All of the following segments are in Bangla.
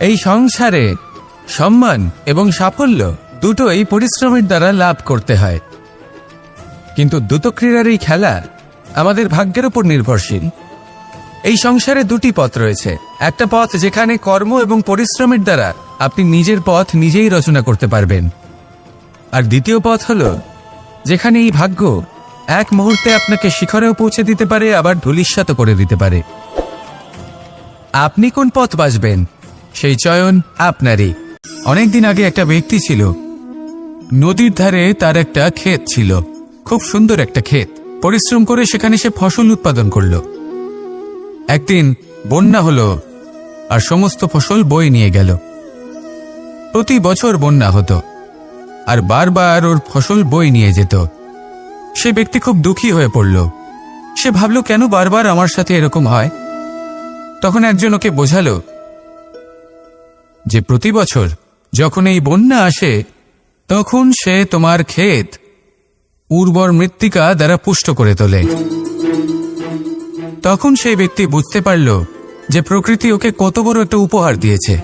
এই সংসারে সম্মান এবং সাফল্য দুটোই পরিশ্রমের দ্বারা লাভ করতে হয়, কিন্তু দ্রুতক্রীড়ার এই খেলা আমাদের ভাগ্যের উপর নির্ভরশীল। এই সংসারে দুটি পথ রয়েছে। একটা পথ যেখানে কর্ম এবং পরিশ্রমের দ্বারা আপনি নিজের পথ নিজেই রচনা করতে পারবেন, আর দ্বিতীয় পথ হলো যেখানে এই ভাগ্য এক মুহূর্তে আপনাকে শিখরেও পৌঁছে দিতে পারে, আবার ধূলিসাৎ করে দিতে পারে। আপনি কোন পথ বাছবেন সেই চয়ন আপনারই। অনেকদিন আগে একটা ব্যক্তি ছিল, নদীর ধারে তার একটা ক্ষেত ছিল, খুব সুন্দর একটা ক্ষেত। পরিশ্রম করে সেখানে সে ফসল উৎপাদন করল। একদিন বন্যা হলো আর সমস্ত ফসল বয়ে নিয়ে গেল। প্রতি বছর বন্যা হতো আর বারবার ওর ফসল বয়ে নিয়ে যেত। সে ব্যক্তি খুব দুঃখী হয়ে পড়ল। সে ভাবল, কেন বারবার আমার সাথে এরকম হয়? তখন একজন ওকে বোঝালো যে প্রতি বছর যখন এই বন্যা আসে তখন সে তোমার ক্ষেত উর্বর মৃত্তিকা দ্বারা পুষ্ট করে তোলে। তখন সেই ব্যক্তি বুঝতে পারল যে প্রকৃতি ওকে কত বড় একটা উপহার দিয়েছে।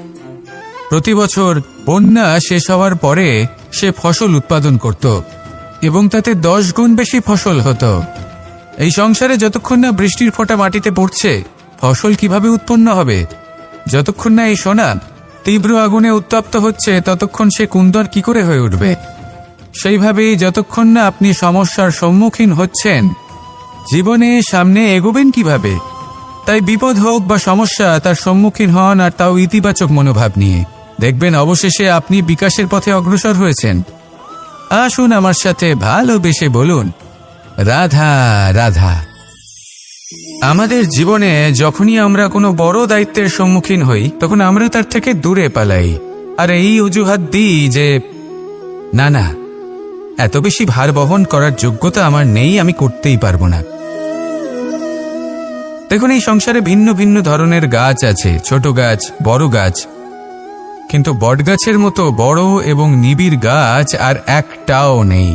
প্রতি বছর বন্যা শেষ হওয়ার পরে সে ফসল উৎপাদন করত এবং তাতে 10 গুণ বেশি ফসল হতো। এই সংসারে যতক্ষণ না বৃষ্টির ফোঁটা মাটিতে পড়ছে, ফসল কিভাবে উৎপন্ন হবে? যতক্ষণ না এই সোনা তীব্র আগুনে উত্তপ্ত হচ্ছে, ততক্ষণ সে কুন্দর কি করে হয়ে উঠবে? সেইভাবেই যতক্ষণ না আপনি সমস্যার সম্মুখীন হচ্ছেন, জীবনে সামনে এগোবেন কিভাবে? তাই বিপদ হোক বা সমস্যা, তার সম্মুখীন হন, আর তাও ইতিবাচক মনোভাব নিয়ে। দেখবেন অবশেষে আপনি বিকাশের পথে অগ্রসর হয়েছেন। আসুন আমার সাথে ভালোবেসে বলুন, রাধা রাধা। আমাদের জীবনে যখনই আমরা কোনো বড় দায়িত্বের সম্মুখীন হই, তখন আমরা তার থেকে দূরে পালাই, আর এই অজুহাত দিই যে না না, এত বেশি ভার বহন করার যোগ্যতা আমার নেই, আমি করতেই পারবো না। দেখুন, এই সংসারে ভিন্ন ভিন্ন ধরনের গাছ আছে, ছোট গাছ, বড় গাছ, কিন্তু বটগাছের মতো বড় এবং নিবিড় গাছ আর একটাও নেই।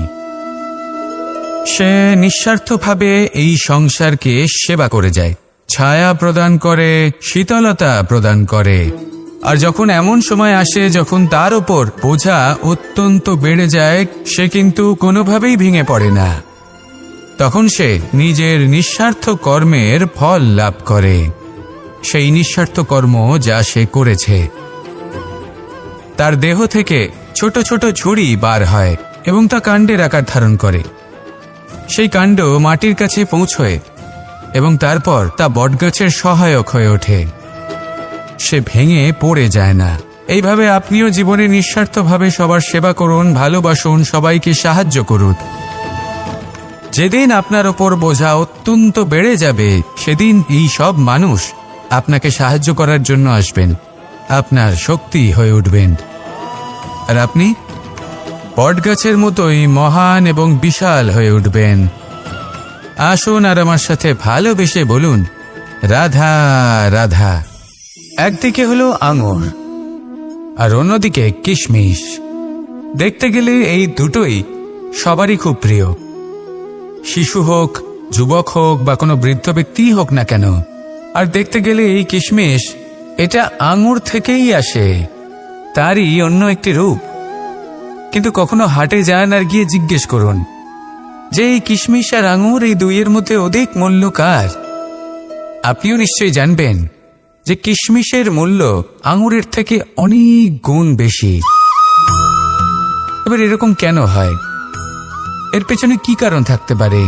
সে নিঃস্বার্থভাবে এই সংসারকে সেবা করে যায়, ছায়া প্রদান করে, শীতলতা প্রদান করে। আর যখন এমন সময় আসে যখন তার ওপর বোঝা অত্যন্ত বেড়ে যায়, সে কিন্তু কোনোভাবেই ভেঙে পড়ে না। তখন সে নিজের নিঃস্বার্থ কর্মের ফল লাভ করে, সেই নিঃস্বার্থ কর্ম যা সে করেছে। তার দেহ থেকে ছোট ছোট ঝুড়ি বার হয় এবং তা কাণ্ডের আকার ধারণ করে। সেই কাণ্ড মাটির কাছে পৌঁছয় এবং তারপর তা বটগাছের সহায়ক হয়ে ওঠে। সে ভেঙে পড়ে যায় না। এইভাবে আপনিও জীবনে নিঃস্বার্থভাবে সবার সেবা করুন, ভালোবাসুন, সবাইকে সাহায্য করুন। যেদিন আপনার ওপর বোঝা অত্যন্ত বেড়ে যাবে, সেদিন এই সব মানুষ আপনাকে সাহায্য করার জন্য আসবেন, আপনার শক্তি হয়ে উঠবেন, আর আপনি বটগাছের মতোই মহান এবং বিশাল হয়ে উঠবেন। আসুন আর আমার সাথে ভালোবেসে বলুন, রাধা রাধা। একদিকে হলো আঙুর আর অন্যদিকে কিশমিশ। দেখতে গেলে এই দুটোই সবারই খুব প্রিয়। শিশু হোক, যুবক হোক বা কোনো বৃদ্ধ ব্যক্তি হোক না কেন। আর দেখতে গেলে এই কিশমিশ, এটা আঙুর থেকেই আসে, তারই অন্য একটি রূপ। কিন্তু কখনো হাটে যান আর গিয়ে জিজ্ঞেস করুন যে এই কিশমিশ আর আঙুর, এই দুইয়ের মধ্যে অধিক মূল্য কার? আপনিও নিশ্চয়ই জানবেন যে কিশমিশের মূল্য আঙুরের থেকে অনেক গুণ বেশি। এবার এরকম কেন হয়? এর পেছনে কি কারণ থাকতে পারে?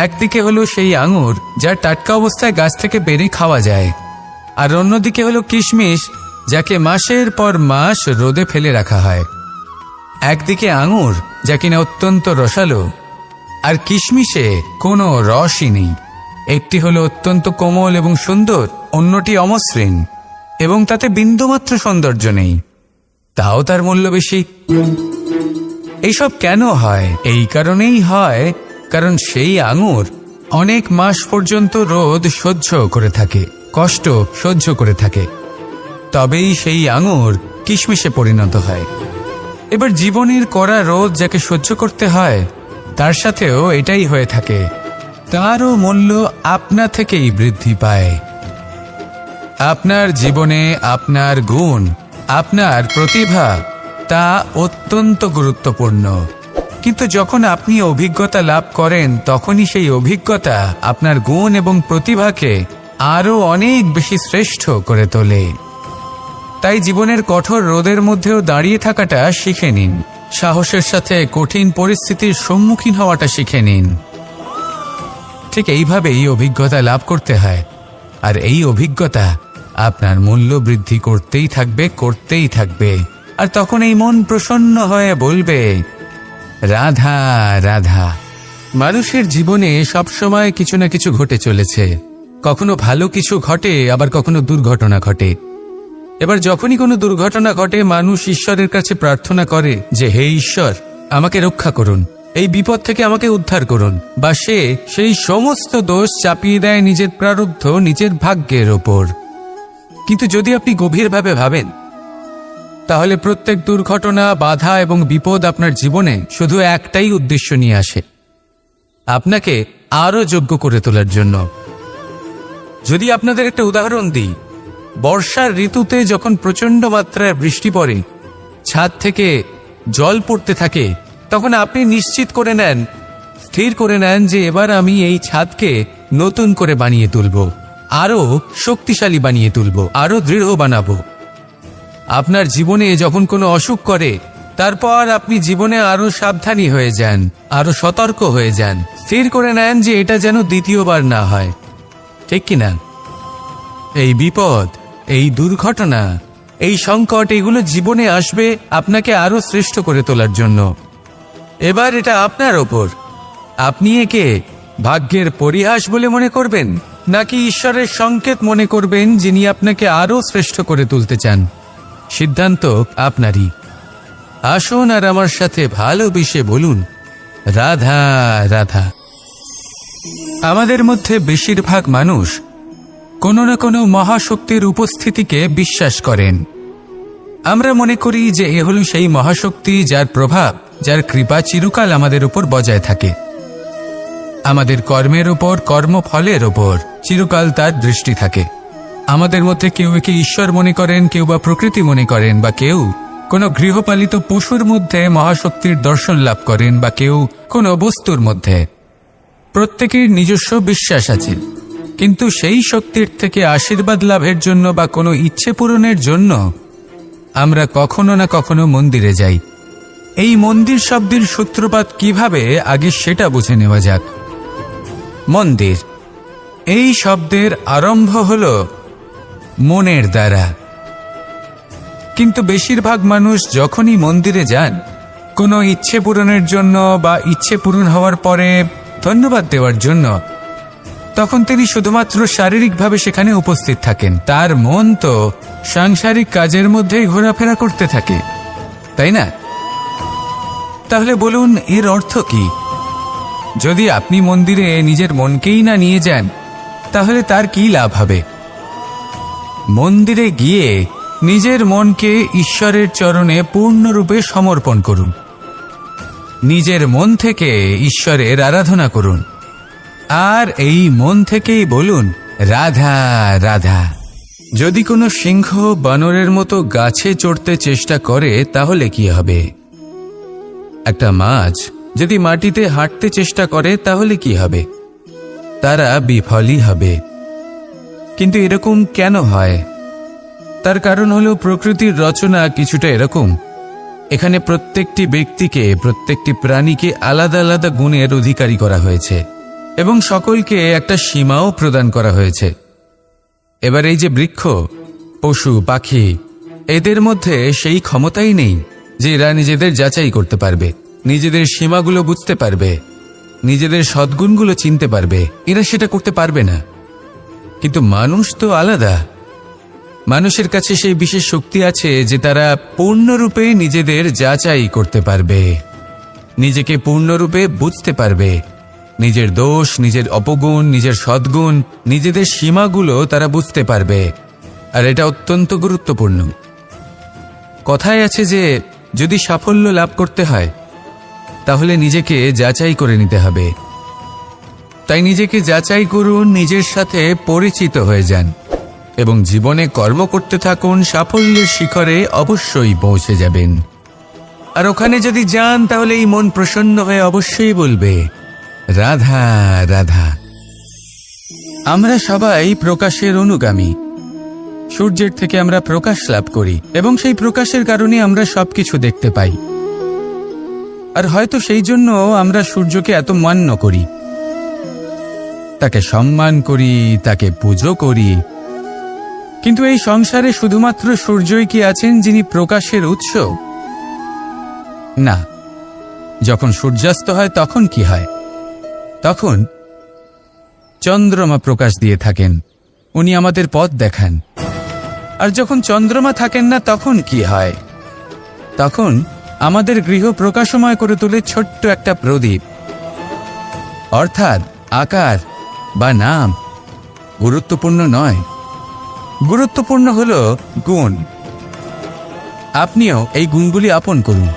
একদিকে হলো সেই আঙুর যা টাটকা অবস্থায় গাছ থেকে বেড়ে খাওয়া যায়, আর অন্যদিকে হলো কিশমিশ যাকে মাসের পর মাস রোদে ফেলে রাখা হয়। একদিকে আঙুর যা কিনা অত্যন্ত রসালো, আর কিশমিশে কোনো রসই নেই। একটি হলো অত্যন্ত কোমল এবং সুন্দর, অন্যটি অমসৃণ এবং তাতে বিন্দুমাত্র সৌন্দর্য নেই, তাও তার মূল্য বেশি। এইসব কেন হয়? এই কারণেই হয় কারণ সেই আঙুর অনেক মাস পর্যন্ত রোদ সহ্য করে থাকে, কষ্ট সহ্য করে থাকে, তবেই সেই আঙুর কিশমিশে পরিণত হয়। এবার জীবনের কড়া রোদ যাকে সহ্য করতে হয়, তার সাথেও এটাই হয়ে থাকে, তারও মূল্য আপনা থেকেই বৃদ্ধি পায়। আপনার জীবনে আপনার গুণ, আপনার প্রতিভা তা অত্যন্ত গুরুত্বপূর্ণ। কিন্তু যখন আপনি অভিজ্ঞতা লাভ করেন তখনই সেই অভিজ্ঞতা আপনার গুণ এবং প্রতিভাকে আরও অনেক বেশি শ্রেষ্ঠ করে তোলে। তাই জীবনের কঠোর রোদের মধ্যেও দাঁড়িয়ে থাকাটা শিখে নিন, সাহসের সাথে কঠিন পরিস্থিতির সম্মুখীন হওয়াটা শিখে নিন। ঠিক এইভাবেই অভিজ্ঞতা লাভ করতে হয়, আর এই অভিজ্ঞতা আপনার মূল্য বৃদ্ধি করতেই থাকবে। আর তখন এই মন প্রসন্ন হয়ে বলবে, রাধা রাধা। মানুষের জীবনে সবসময় কিছু না কিছু ঘটে চলেছে। কখনো ভালো কিছু ঘটে, আবার কখনো দুর্ঘটনা ঘটে। এবার যখনই কোনো দুর্ঘটনা ঘটে, মানুষ ঈশ্বরের কাছে প্রার্থনা করে যে, হে ঈশ্বর, আমাকে রক্ষা করুন, এই বিপদ থেকে আমাকে উদ্ধার করুন। বা সে সেই সমস্ত দোষ চাপিয়ে দেয় নিজের প্রারব্ধ, নিজের ভাগ্যের ওপর। কিন্তু যদি আপনি গভীরভাবে ভাবেন, তাহলে প্রত্যেক দুর্ঘটনা, বাধা এবং বিপদ আপনার জীবনে শুধু একটাই উদ্দেশ্য নিয়ে আসে, আপনাকে আরও যোগ্য করে তোলার জন্য। যদি আপনাদের একটা উদাহরণ দিই, বর্ষার ঋতুতে যখন প্রচণ্ড মাত্রায় বৃষ্টি পড়ে, ছাদ থেকে জল পড়তে থাকে, তখন আপনি নিশ্চিত করে নেন, স্থির করে নেন যে এবার আমি এই ছাদকে নতুন করে বানিয়ে তুলব, আরও শক্তিশালী বানিয়ে তুলব, আরও দৃঢ় বানাবো। আপনার জীবনে যখন কোনো অসুখ করে, তারপর আপনি জীবনে আরো সাবধানী হয়ে যান, আরো সতর্ক হয়ে যান, স্থির করে নেন যে এটা যেন দ্বিতীয়বার না হয়। ঠিক কিনা? এই বিপদ, এই দুর্ঘটনা, এই সংকট, এগুলো জীবনে আসবে আপনাকে আরো শ্রেষ্ঠ করে তোলার জন্য। এবার এটা আপনার ওপর। আপনি একে ভাগ্যের পরিহাস বলে মনে করবেন, নাকি ঈশ্বরের সংকেত মনে করবেন, যিনি আপনাকে আরো শ্রেষ্ঠ করে তুলতে চান। সিদ্ধান্ত আপনারই। আসুন আর আমার সাথে ভালোবেসে বলুন, রাধা রাধা। আমাদের মধ্যে বেশিরভাগ মানুষ কোনো না কোনো মহাশক্তির উপস্থিতিকে বিশ্বাস করেন। আমরা মনে করি যে এ হল সেই মহাশক্তি যার প্রভাব, যার কৃপা চিরকাল আমাদের উপর বজায় থাকে। আমাদের কর্মের ওপর, কর্মফলের ওপর চিরকাল তার দৃষ্টি থাকে। আমাদের মধ্যে কেউ একে ঈশ্বর মনে করেন, কেউ বা প্রকৃতি মনে করেন, বা কেউ কোনো গৃহপালিত পশুর মধ্যে মহাশক্তির দর্শন লাভ করেন, বা কেউ কোনো বস্তুর মধ্যে। প্রত্যেকের নিজস্ব বিশ্বাস আছে, কিন্তু সেই শক্তির থেকে আশীর্বাদ লাভের জন্য বা কোনো ইচ্ছে পূরণের জন্য আমরা কখনো না কখনো মন্দিরে যাই। এই মন্দির শব্দের সূত্রপাত কিভাবে, আগে সেটা বুঝে নেওয়া যাক। মন্দির, এই শব্দের আরম্ভ হল মনের দ্বারা। কিন্তু বেশিরভাগ মানুষ যখনই মন্দিরে যান কোনো ইচ্ছে পূরণের জন্য বা ইচ্ছে পূরণ হওয়ার পরে ধন্যবাদ দেওয়ার জন্য, তখন তিনি শুধুমাত্র শারীরিকভাবে সেখানে উপস্থিত থাকেন। তার মন তো সাংসারিক কাজের মধ্যেই ঘোরাফেরা করতে থাকে, তাই না? তাহলে বলুন, এর অর্থ কি? যদি আপনি মন্দিরে নিজের মনকেই না নিয়ে যান, তাহলে তার কি লাভ হবে? মন্দিরে গিয়ে নিজের মনকে ঈশ্বরের চরণে পূর্ণরূপে সমর্পণ করুন। নিজের মন থেকে ঈশ্বরের আরাধনা করুন, আর এই মন থেকেই বলুন, রাধা রাধা। যদি কোনো সিংহ বানরের মতো গাছে চড়তে চেষ্টা করে, তাহলে কি হবে? একটা মাছ যদি মাটিতে হাঁটতে চেষ্টা করে, তাহলে কি হবে? তারা বিফলই হবে। কিন্তু এরকম কেন হয়? তার কারণ হলো প্রকৃতির রচনা কিছুটা এরকম। এখানে প্রত্যেকটি ব্যক্তিকে, প্রত্যেকটি প্রাণীকে আলাদা আলাদা গুণের অধিকারী করা হয়েছে এবং সকলকে একটা সীমাও প্রদান করা হয়েছে। এবার এই যে বৃক্ষ, পশু, পাখি, এদের মধ্যে সেই ক্ষমতাই নেই যে এরা নিজেদের যাচাই করতে পারবে, নিজেদের সীমাগুলো বুঝতে পারবে, নিজেদের সদ্গুণগুলো চিনতে পারবে। এরা সেটা করতে পারবে না। কিন্তু মানুষ তো আলাদা। মানুষের কাছে সেই বিশেষ শক্তি আছে যে তারা পূর্ণরূপে নিজেদের যাচাই করতে পারবে, নিজেকে পূর্ণরূপে বুঝতে পারবে, নিজের দোষ, নিজের অপগুণ, নিজের সদ্গুণ, নিজেদের সীমাগুলো তারা বুঝতে পারবে। আর এটা অত্যন্ত গুরুত্বপূর্ণ। কথায় আছে যে যদি সাফল্য লাভ করতে হয় তাহলে নিজেকে যাচাই করে নিতে হবে। তাই নিজেকে যাচাই করুন, নিজের সাথে পরিচিত হয়ে যান। এবং জীবনে কর্ম করতে থাকুন, সাফল্যের শিখরে অবশ্যই পৌঁছে যাবেন। আর ওখানে যদি যান তাহলে এই মন প্রসন্ন হয়ে অবশ্যই বলবে, রাধা রাধা। আমরা সবাই প্রকাশের অনুগামী। সূর্যের থেকে আমরা প্রকাশ লাভ করি এবং সেই প্রকাশের কারণে আমরা সবকিছু দেখতে পাই। আর হয়তো সেই জন্য আমরা সূর্যকে এত মান্য করি, তাকে সম্মান করি, তাকে পুজো করি। কিন্তু এই সংসারে শুধুমাত্র সূর্যই কি আছেন যিনি প্রকাশের উৎস? না। যখন সূর্যাস্ত হয় তখন কি হয়? তখন চন্দ্রমা প্রকাশ দিয়ে থাকেন, উনি আমাদের পথ দেখান। আর যখন চন্দ্রমা থাকেন না তখন কি হয়? তখন আমাদের গৃহ প্রকাশময় করে তোলে ছোট্ট একটা প্রদীপ। অর্থাৎ আকার বা নাম গুরুত্বপূর্ণ নয়, গুরুত্বপূর্ণ হলো গুণ। আপনিও এই গুণগুলি আপন করুন।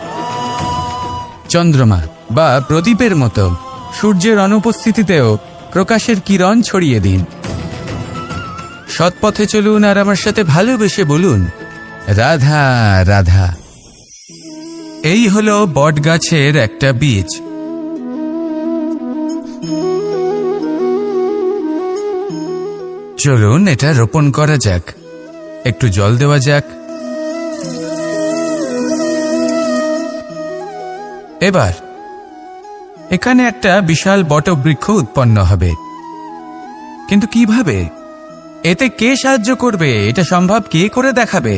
চন্দ্রমা বা প্রদীপের মতো সূর্যের অনুপস্থিতিতেও প্রকাশের কিরণ ছড়িয়ে দিন। সৎপথে চলুন আর আমার সাথে ভালোবেসে বলুন, রাধা রাধা। এই হলো বটগাছের একটা বীজ। চলুন এটা রোপণ করা যাক, একটু জল দেওয়া যাক। এবার এখানে একটা বিশাল বটবৃক্ষ উৎপন্ন হবে। কিন্তু কিভাবে? এতে কে সাহায্য করবে? এটা সম্ভব কে করে দেখাবে?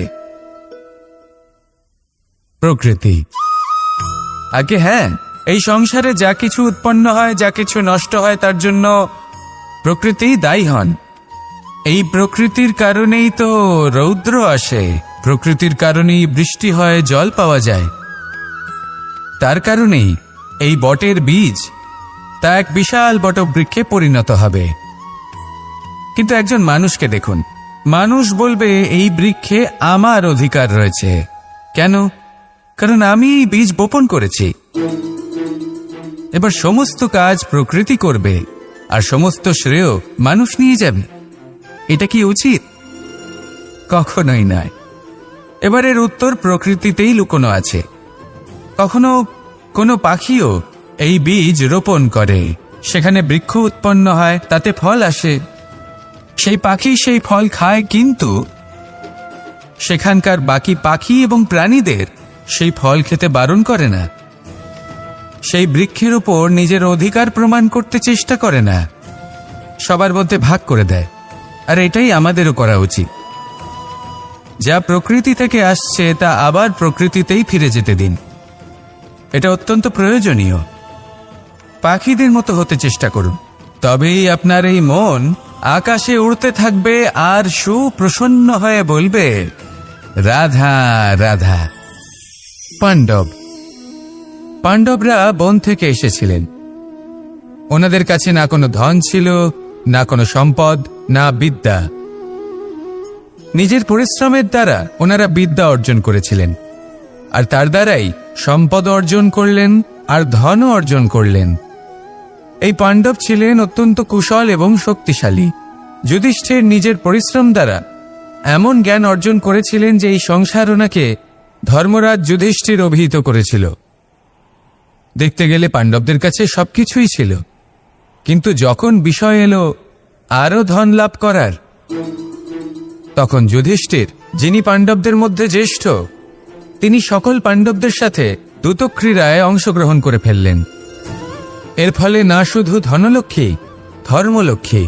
প্রকৃতি। আগে হ্যাঁ, এই সংসারে যা কিছু উৎপন্ন হয়, যা কিছু নষ্ট হয়, তার জন্য প্রকৃতি দায়ী হন। এই প্রকৃতির কারণেই তো রৌদ্র আসে, প্রকৃতির কারণেই বৃষ্টি হয়, জল পাওয়া যায়। তার কারণেই এই বটের বীজ তা এক বিশাল বটবৃক্ষে পরিণত হবে। কিন্তু একজন মানুষকে দেখুন, মানুষ বলবে এই বৃক্ষে আমার অধিকার রয়েছে। কেন? কারণ আমি এই বীজ বপন করেছি। এবার সমস্ত কাজ প্রকৃতি করবে আর সমস্ত শ্রেয় মানুষ নিয়ে যাবে। এটা কি উচিত? কখনোই নয়। এবারের উত্তর প্রকৃতিতেই লুকোনো আছে। কখনো কোনো পাখিও এই বীজ রোপণ করে, সেখানে বৃক্ষ উৎপন্ন হয়, তাতে ফল আসে, সেই পাখি সেই ফল খায়, কিন্তু সেখানকার বাকি পাখি এবং প্রাণীদের সেই ফল খেতে বারণ করে না। সেই বৃক্ষের উপর নিজের অধিকার প্রমাণ করতে চেষ্টা করে না, সবার মধ্যে ভাগ করে দেয়। আর এটাই আমাদেরও করা উচিত। যা প্রকৃতি থেকে আসছে তা আবার প্রকৃতিতেই ফিরে যেতে দিন। এটা অত্যন্ত প্রয়োজনীয়। পাখিদের মতো হতে চেষ্টা করুন, তবেই আপনার এই মন আকাশে উড়তে থাকবে আর সুপ্রসন্ন হয়ে বলবে, রাধা রাধা। পাণ্ডবরা বন থেকে এসেছিলেন। ওনাদের কাছে না কোনো ধন ছিল, না কোনো সম্পদ, না বিদ্যা। নিজের পরিশ্রমের দ্বারা ওনারা বিদ্যা অর্জন করেছিলেন, আর তার দ্বারাই সম্পদ অর্জন করলেন আর ধনও অর্জন করলেন। এই পাণ্ডব ছিলেন অত্যন্ত কুশল এবং শক্তিশালী। যুধিষ্ঠির নিজের পরিশ্রম দ্বারা এমন জ্ঞান অর্জন করেছিলেন যে এই সংসার ওনাকে ধর্মরাজ যুধিষ্ঠির অভিহিত করেছিল। দেখতে গেলে পাণ্ডবদের কাছে সবকিছুই ছিল, কিন্তু যখন বিষয় এলো আরো ধন লাভ করার, তখন যুধিষ্ঠির, যিনি পাণ্ডবদের মধ্যে জ্যেষ্ঠ, তিনি সকল পাণ্ডবদের সাথে দ্যুতক্রীড়ায় অংশগ্রহণ করে ফেললেন। এর ফলে না শুধু ধনলক্ষ্মী, ধর্মলক্ষ্মী,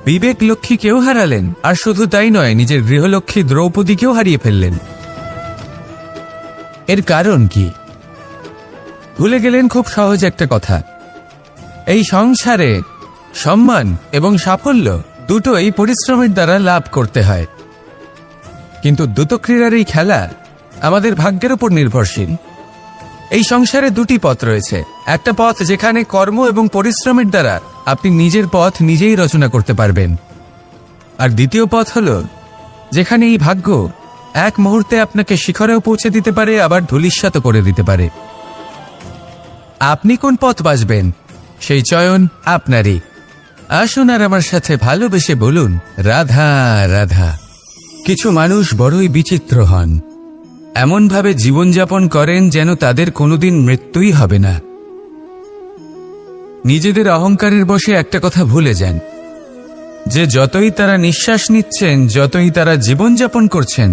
বিবেক লক্ষ্মীকেও হারালেন, আর শুধু তাই নয়, নিজের গৃহলক্ষ্মী দ্রৌপদীকেও হারিয়ে ফেললেন। এর কারণ কি? ভুলে গেলেন খুব সহজ একটা কথা, এই সংসারে সম্মান এবং সাফল্য দুটোই পরিশ্রমের দ্বারা লাভ করতে হয়। কিন্তু দ্যুতক্রীড়ার এই খেলা আমাদের ভাগ্যের উপর নির্ভরশীল। এই সংসারে দুটি পথ রয়েছে। একটা পথ যেখানে কর্ম এবং পরিশ্রমের দ্বারা আপনি নিজের পথ নিজেই রচনা করতে পারবেন, আর দ্বিতীয় পথ হলো যেখানে এই ভাগ্য এক মুহূর্তে আপনাকে শিখরেও পৌঁছে দিতে পারে, আবার ধূলিসাৎ করে দিতে পারে। আপনি কোন পথ বাছবেন সেই চয়ন আপনারই। আসুন আর আমার সাথে ভালোবেসে বলুন, রাধা রাধা। কিছু মানুষ বড়ই বিচিত্র হন, এমনভাবে জীবনযাপন করেন যেন তাদের কোনোদিন মৃত্যুই হবে না। নিজেদের অহংকারের বশে একটা কথা ভুলে যান, যে যতই তারা নিঃশ্বাস নিচ্ছেন, যতই তারা জীবনযাপন করছেন,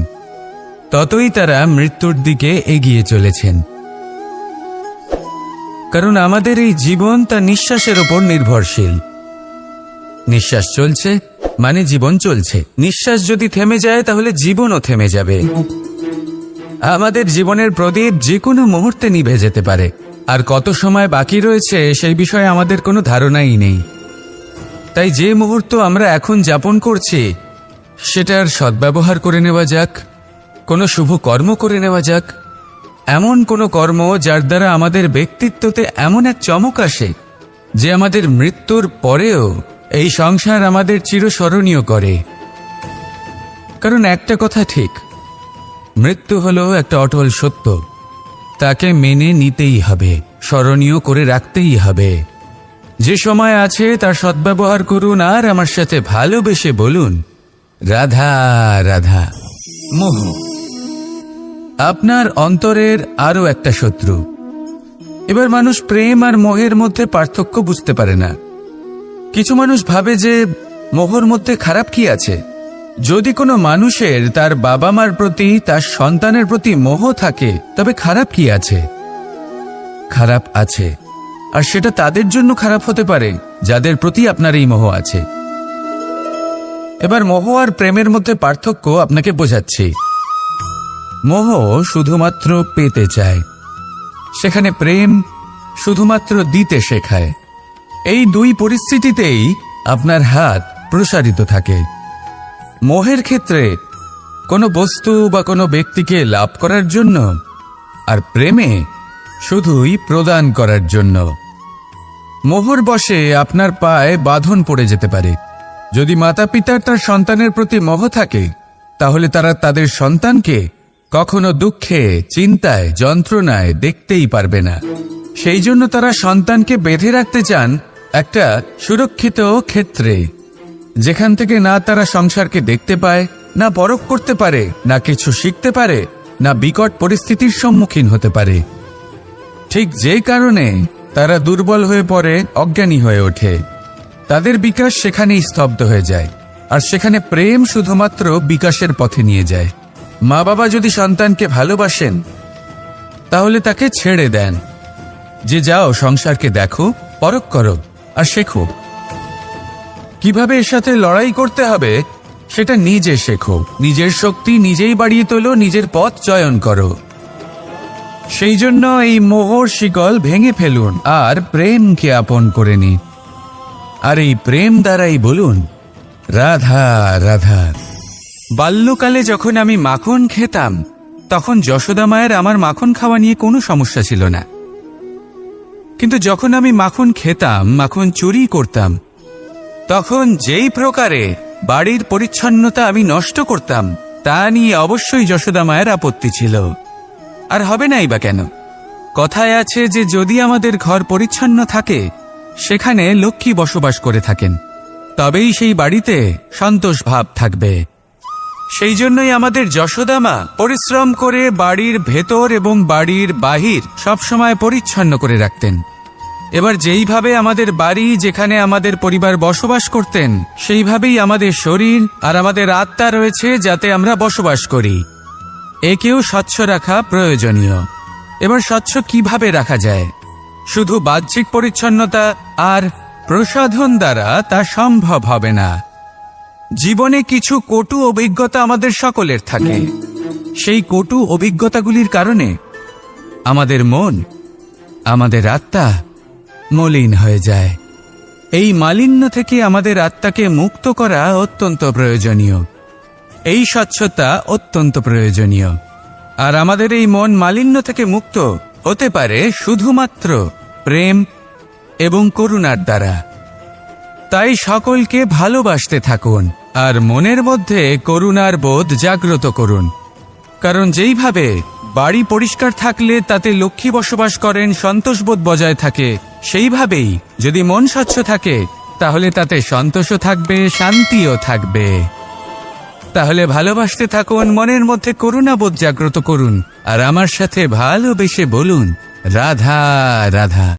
ততই তারা মৃত্যুর দিকে এগিয়ে চলেছেন। কারণ আমাদের এই জীবন তা নিঃশ্বাসের ওপর নির্ভরশীল। নিঃশ্বাস চলছে মানে জীবন চলছে। নিঃশ্বাস যদি থেমে যায় তাহলে জীবনও থেমে যাবে। আমাদের জীবনের প্রদীপ যে কোনো মুহূর্তে নিভে যেতে পারে, আর কত সময় বাকি রয়েছে সেই বিষয়ে আমাদের কোনো ধারণাই নেই। তাই যে মুহূর্ত আমরা এখন যাপন করছি সেটার সদ্ব্যবহার করে নেওয়া যাক, কোনো শুভ কর্ম করে নেওয়া যাক, এমন কোনো কর্ম যার দ্বারা আমাদের ব্যক্তিত্বতে এমন এক চমক আসে যে আমাদের মৃত্যুর পরেও এই সংসার আমাদের চিরস্মরণীয় করে। কারণ একটা কথা ঠিক, মৃত্যু হলো একটা অটল সত্য, তাকে মেনে নিতেই হবে, স্মরণীয় করে রাখতেই হবে। যে সময় আছে তার সদ্ব্যবহার করুন, আর আমার সাথে ভালোবেসে বলুন, রাধা রাধা। মোহ আপনার অন্তরের আরও একটা শত্রু। এবার মানুষ প্রেম আর মোহের মধ্যে পার্থক্য বুঝতে পারে না। কিছু মানুষ ভাবে যে মোহর মধ্যে খারাপ কি আছে। যদি কোনো মানুষের তার বাবা মার প্রতি, তার সন্তানের প্রতি মোহ থাকে, তবে খারাপ কি আছে? খারাপ আছে, আর সেটা তাদের জন্য খারাপ হতে পারে যাদের প্রতি আপনার এই মোহ আছে। এবার মোহ আর প্রেমের মধ্যে পার্থক্য আপনাকে বোঝাচ্ছি। মোহ শুধুমাত্র পেতে চায়, সেখানে প্রেম শুধুমাত্র দিতে শেখায়। এই দুই পরিস্থিতিতেই আপনার হাত প্রসারিত থাকে। মোহের ক্ষেত্রে কোনো বস্তু বা কোনো ব্যক্তিকে লাভ করার জন্য, আর প্রেমে শুধুই প্রদান করার জন্য। মোহর বশে আপনার পায়ে বাঁধন পড়ে যেতে পারে। যদি মাতা পিতার তার সন্তানের প্রতি মোহ থাকে, তাহলে তারা তাদের সন্তানকে কখনো দুঃখে, চিন্তায়, যন্ত্রণায় দেখতেই পারবে না। সেই জন্য তারা সন্তানকে বেঁধে রাখতে চান একটা সুরক্ষিত ক্ষেত্রে, যেখান থেকে না তারা সংসারকে দেখতে পায়, না পরখ করতে পারে, না কিছু শিখতে পারে, না বিকট পরিস্থিতির সম্মুখীন হতে পারে। ঠিক যে কারণে তারা দুর্বল হয়ে পড়ে, অজ্ঞানী হয়ে ওঠে। তাদের বিকাশ সেখানেই স্তব্ধ হয়ে যায়, আর সেখানে প্রেম শুধুমাত্র বিকাশের পথে নিয়ে যায়। মা বাবা যদি সন্তানকে ভালোবাসেন, তাহলে তাকে ছেড়ে দেন, যে যাও সংসারকে দেখো, পরখ করো আর শেখো। কিভাবে এর সাথে লড়াই করতে হবে সেটা নিজে শেখো। নিজের শক্তি নিজেই বাড়িয়ে তোলো, নিজের পথ চয়ন করো। সেই জন্য এই মোহর শিকল ভেঙে ফেলুন আর প্রেমকে আপন করে নিন। আর এই প্রেম দ্বারাই বলুন, রাধা রাধা। বাল্যকালে যখন আমি মাখন খেতাম, তখন যশোদা মায়ের আমার মাখন খাওয়া নিয়ে কোনো সমস্যা ছিল না। কিন্তু যখন আমি মাখন খেতাম, মাখন চুরি করতাম, তখন যেই প্রকারে বাড়ির পরিচ্ছন্নতা আমি নষ্ট করতাম, তা নিয়ে অবশ্যই যশোদা মায়ের আপত্তি ছিল। আর হবে নাই বা কেন? কথায় আছে যে যদি আমাদের ঘর পরিচ্ছন্ন থাকে, সেখানে লক্ষ্মী বসবাস করে থাকেন, তবেই সেই বাড়িতে সন্তোষ ভাব থাকবে। সেই জন্যই আমাদের যশোদা মা পরিশ্রম করে বাড়ির ভেতর এবং বাড়ির বাহির সবসময় পরিচ্ছন্ন করে রাখতেন। এবার যেইভাবে আমাদের বাড়ি, যেখানে আমাদের পরিবার বসবাস করতেন, সেইভাবেই আমাদের শরীর আর আমাদের আত্মা রয়েছে, যাতে আমরা বসবাস করি। একেও স্বচ্ছ রাখা প্রয়োজনীয়। এবার স্বচ্ছ কিভাবে রাখা যায়? শুধু বাহ্যিক পরিচ্ছন্নতা আর প্রসাধন দ্বারা তা সম্ভব হবে না। জীবনে কিছু কটু অভিজ্ঞতা আমাদের সকলের থাকে। সেই কটু অভিজ্ঞতাগুলির কারণে আমাদের মন, আমাদের আত্মা মলিন হয়ে যায়। এই মালিন্য থেকে আমাদের আত্মাকে মুক্ত করা অত্যন্ত প্রয়োজনীয়। এই স্বচ্ছতা অত্যন্ত প্রয়োজনীয়। আর আমাদের এই মন মালিন্য থেকে মুক্ত হতে পারে শুধুমাত্র প্রেম এবং করুণার দ্বারা। তাই সকলকে ভালোবাসতে থাকুন আর মনের মধ্যে করুণার বোধ জাগ্রত করুন। কারণ যেইভাবে বাড়ি পরিষ্কার থাকলে তাতে লক্ষ্মী বসবাস করেন, সন্তোষবোধ বজায় থাকে, সেইভাবেই যদি মন স্বচ্ছ থাকে, তাহলে তাতে সন্তোষও থাকবে, শান্তিও থাকবে। তাহলে ভালোবাসতে থাকুন, মনের মধ্যে করুণাবোধ জাগ্রত করুন আর আমার সাথে ভালোবেসে বলুন রাধা রাধা।